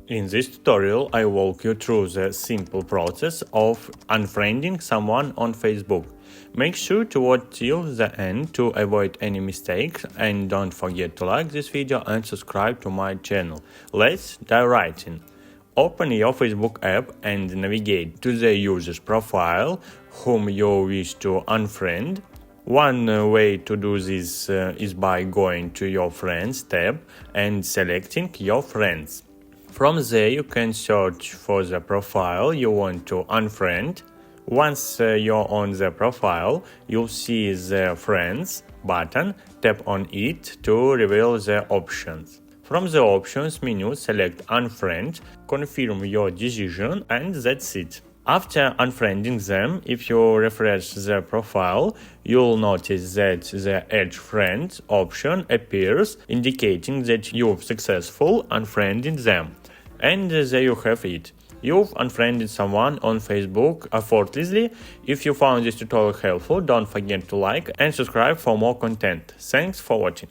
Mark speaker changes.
Speaker 1: In this tutorial, I walk you through the simple process of unfriending someone on Facebook. Make sure to watch till the end to avoid any mistakes, and don't forget to like this video and subscribe to my channel. Let's dive right in. Open your Facebook app and navigate to the user's profile whom you wish to unfriend. One way to do this is by going to your Friends tab and selecting your friends. From there, you can search for the profile you want to unfriend. Once you're on the profile, you'll see the Friends button. Tap on it to reveal the options. From the options menu, select Unfriend, confirm your decision, and that's it. After unfriending them, if you refresh the profile, you'll notice that the Add Friends option appears, indicating that you've successfully unfriended them. And there you have it. You've unfriended someone on Facebook effortlessly. If you found this tutorial helpful, don't forget to like and subscribe for more content. Thanks for watching.